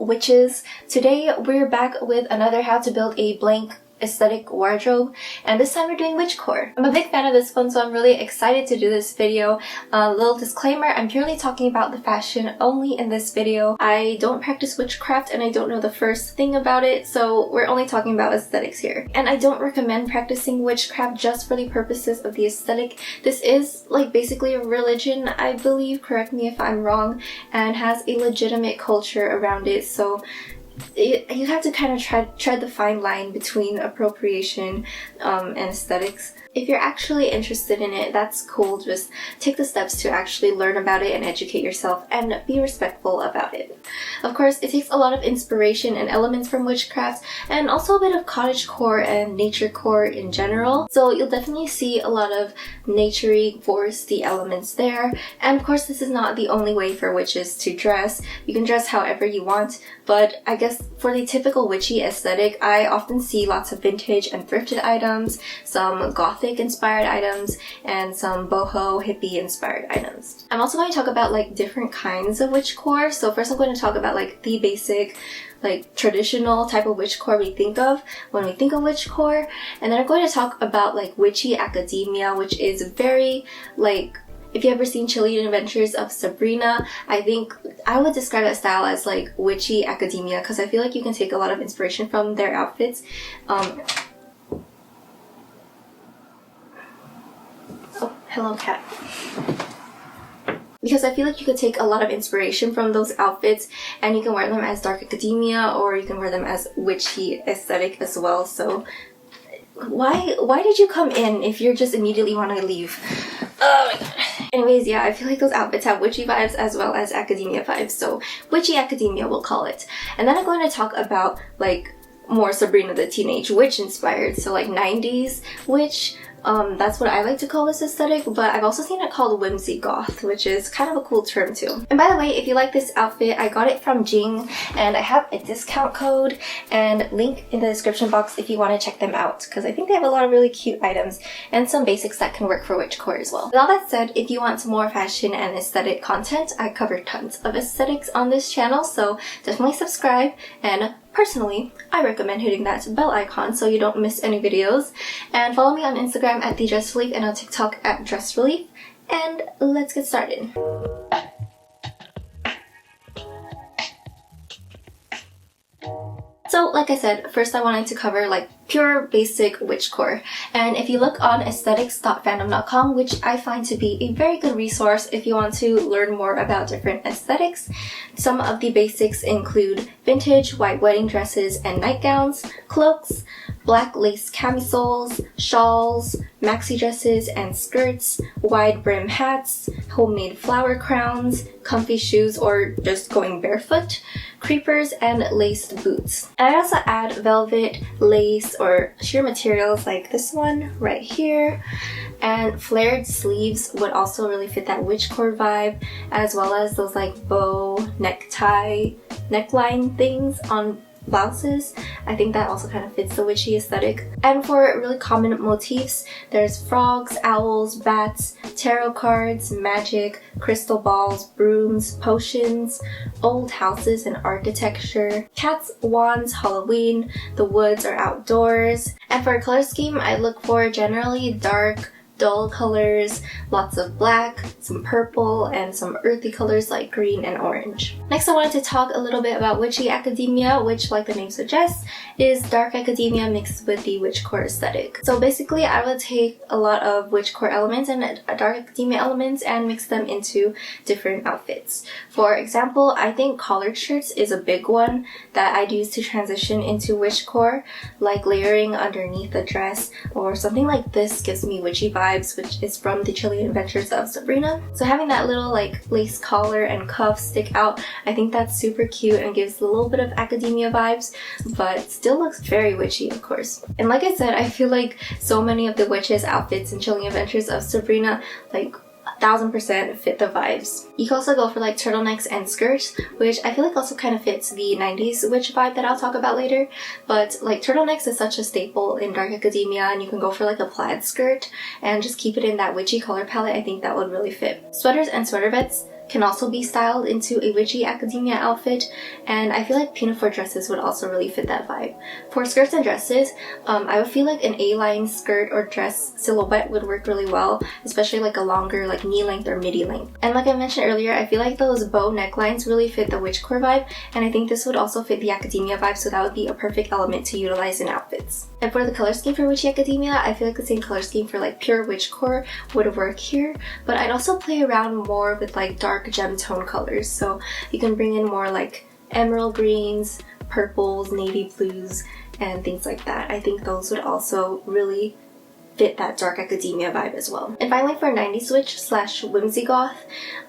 witches. Today we're back with another how to build a blank aesthetic wardrobe, and this time we're doing witchcore. I'm a big fan of this one, so I'm really excited to do this video. A little disclaimer, I'm purely talking about the fashion only in this video. I don't practice witchcraft and I don't know the first thing about it, so we're only talking about aesthetics here. And I don't recommend practicing witchcraft just for the purposes of the aesthetic. This is like basically a religion, I believe, correct me if I'm wrong, and has a legitimate culture around it, so you have to kind of tread the fine line between appropriation and aesthetics. If you're actually interested in it, that's cool. Just take the steps to actually learn about it and educate yourself and be respectful about it. Of course, it takes a lot of inspiration and elements from witchcraft and also a bit of cottagecore and naturecore in general. So you'll definitely see a lot of naturey, foresty elements there. And of course, this is not the only way for witches to dress. You can dress however you want, but I guess for the typical witchy aesthetic, I often see lots of vintage and thrifted items, some gothic inspired items, and some boho hippie inspired items. I'm also going to talk about like different kinds of witchcore. So first I'm going to talk about like the basic like traditional type of witchcore we think of when we think of witchcore, and then I'm going to talk about like witchy academia, which is very like, if you've ever seen Chilling Adventures of Sabrina, I think I would describe that style as like witchy academia because I feel like you can take a lot of inspiration from their outfits. Oh, hello cat. Because I feel like you could take a lot of inspiration from those outfits and you can wear them as dark academia or you can wear them as witchy aesthetic as well. So why did you come in if you're just immediately want to leave? Oh my god. Anyways, yeah, I feel like those outfits have witchy vibes as well as academia vibes, so witchy academia we'll call it. And then I'm going to talk about like more Sabrina the Teenage Witch inspired, so like 90s witch. That's what I like to call this aesthetic, but I've also seen it called whimsigoth, which is kind of a cool term too. And by the way, if you like this outfit, I got it from Jing, and I have a discount code and link in the description box if you want to check them out, because I think they have a lot of really cute items and some basics that can work for witchcore as well. With all that said, if you want some more fashion and aesthetic content, I cover tons of aesthetics on this channel, so definitely subscribe. And personally, I recommend hitting that bell icon so you don't miss any videos. And follow me on Instagram at DRESSRELIEF and on TikTok at DRESSRELIEF. And let's get started. So like I said, first I wanted to cover like pure basic witchcore. And if you look on aesthetics.fandom.com, which I find to be a very good resource if you want to learn more about different aesthetics, some of the basics include vintage white wedding dresses and nightgowns, cloaks, black lace camisoles, shawls, maxi dresses and skirts, wide brim hats, homemade flower crowns, comfy shoes or just going barefoot, creepers, and laced boots. And I also add velvet, lace, or sheer materials like this one right here, and flared sleeves would also really fit that witchcore vibe, as well as those like bow, necktie, neckline things on blouses. I think that also kind of fits the witchy aesthetic. And for really common motifs, there's frogs, owls, bats, tarot cards, magic, crystal balls, brooms, potions, old houses and architecture, cats, wands, Halloween, the woods or outdoors. And for a color scheme, I look for generally dark, dull colors, lots of black, some purple, and some earthy colors like green and orange. Next, I wanted to talk a little bit about witchy academia, which, like the name suggests, is dark academia mixed with the witchcore aesthetic. So basically, I would take a lot of witchcore elements and dark academia elements and mix them into different outfits. For example, I think collared shirts is a big one that I'd use to transition into witchcore, like layering underneath a dress, or something like this gives me witchy vibes, which is from the Chilling Adventures of Sabrina. So having that little like lace collar and cuffs stick out, I think that's super cute and gives a little bit of academia vibes, but it still looks very witchy, of course. And like I said, I feel like so many of the witches' outfits in Chilling Adventures of Sabrina like 1000% fit the vibes. You can also go for like turtlenecks and skirts, which I feel like also kind of fits the 90s witch vibe that I'll talk about later. But like turtlenecks is such a staple in dark academia, and you can go for like a plaid skirt and just keep it in that witchy color palette. I think that would really fit. Sweaters and sweater vests can also be styled into a witchy academia outfit, and I feel like pinafore dresses would also really fit that vibe. For skirts and dresses, I would feel like an A-line skirt or dress silhouette would work really well, especially like a longer like knee length or midi length. And like I mentioned earlier, I feel like those bow necklines really fit the witchcore vibe, and I think this would also fit the academia vibe, so that would be a perfect element to utilize in outfits. And for the color scheme for witchy academia, I feel like the same color scheme for like pure witchcore would work here, but I'd also play around more with like dark gem tone colors, so you can bring in more like emerald greens, purples, navy blues, and things like that. I think those would also really fit that dark academia vibe as well. And finally, for 90s witch slash whimsigoth,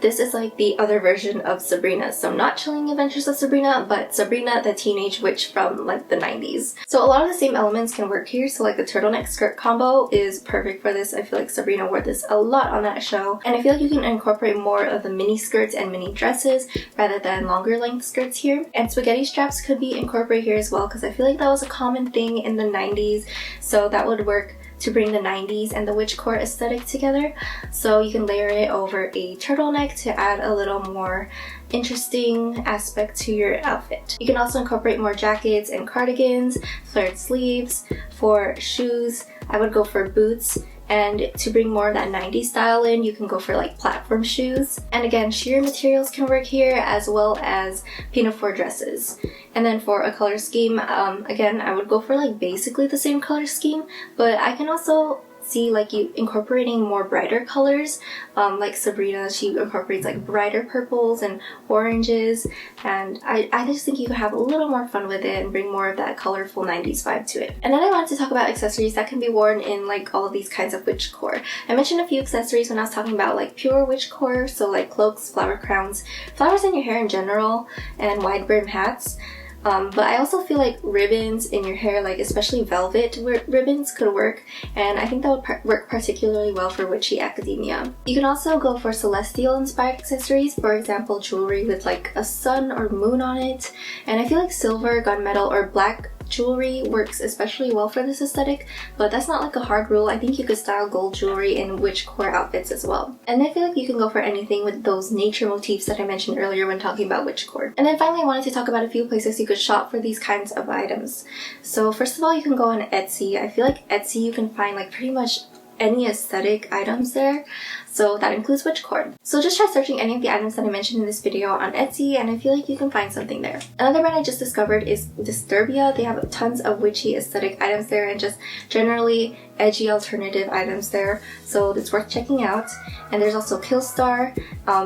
this is like the other version of Sabrina. So not Chilling Adventures of Sabrina, but Sabrina the teenage witch from like the 90s. So a lot of the same elements can work here. So like the turtleneck skirt combo is perfect for this. I feel like Sabrina wore this a lot on that show, and I feel like you can incorporate more of the mini skirts and mini dresses rather than longer length skirts here. And spaghetti straps could be incorporated here as well, because I feel like that was a common thing in the 90s, so that would work to bring the 90s and the witchcore aesthetic together. So you can layer it over a turtleneck to add a little more interesting aspect to your outfit. You can also incorporate more jackets and cardigans, flared sleeves. For shoes, I would go for boots, and to bring more of that 90s style in, you can go for like platform shoes. And again, sheer materials can work here, as well as pinafore dresses. And then for a color scheme, again, I would go for like basically the same color scheme, but I can also see like you incorporating more brighter colors. Like Sabrina, she incorporates like brighter purples and oranges, and I just think you could have a little more fun with it and bring more of that colorful 90s vibe to it. And then I wanted to talk about accessories that can be worn in like all of these kinds of witchcore. I mentioned a few accessories when I was talking about like pure witchcore, so like cloaks, flower crowns, flowers in your hair in general, and wide brim hats. But I also feel like ribbons in your hair, like especially velvet ribbons, could work, and I think that would work particularly well for witchy academia. You can also go for celestial inspired accessories, for example jewelry with like a sun or moon on it, and I feel like silver, gunmetal, or black jewelry works especially well for this aesthetic, but that's not like a hard rule. I think you could style gold jewelry in witchcore outfits as well. And I feel like you can go for anything with those nature motifs that I mentioned earlier when talking about witchcore. And then finally, I wanted to talk about a few places you could shop for these kinds of items. So first of all, you can go on Etsy. I feel like Etsy you can find like pretty much any aesthetic items there, so that includes witchcore. So just try searching any of the items that I mentioned in this video on Etsy, and I feel like you can find something there. Another brand I just discovered is Disturbia. They have tons of witchy aesthetic items there, and just generally edgy alternative items there, so it's worth checking out. And there's also Killstar,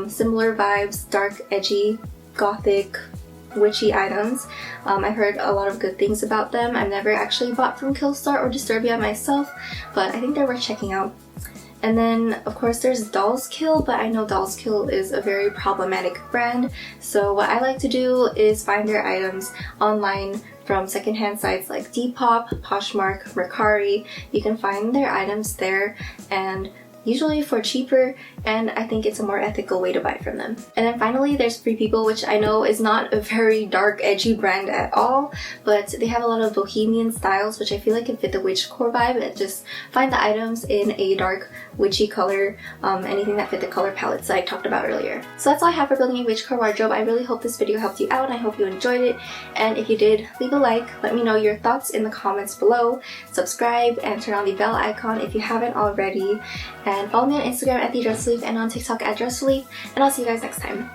similar vibes, dark, edgy, gothic, witchy items. I've heard a lot of good things about them. I've never actually bought from Killstar or Disturbia myself, but I think they're worth checking out. And then of course there's Dolls Kill, but I know Dolls Kill is a very problematic brand, so what I like to do is find their items online from secondhand sites like Depop, Poshmark, Mercari. You can find their items there, and usually for cheaper, and I think it's a more ethical way to buy from them. And then finally there's Free People, which I know is not a very dark edgy brand at all, but they have a lot of bohemian styles which I feel like can fit the witchcore vibe, and just find the items in a dark witchy color, anything that fit the color palettes that I talked about earlier. So that's all I have for building a witchcore wardrobe. I really hope this video helped you out, and I hope you enjoyed it, and if you did, leave a like, let me know your thoughts in the comments below, subscribe, and turn on the bell icon if you haven't already, and follow me on Instagram at DRESSRELIEF and on TikTok at DRESSRELIEF, and I'll see you guys next time.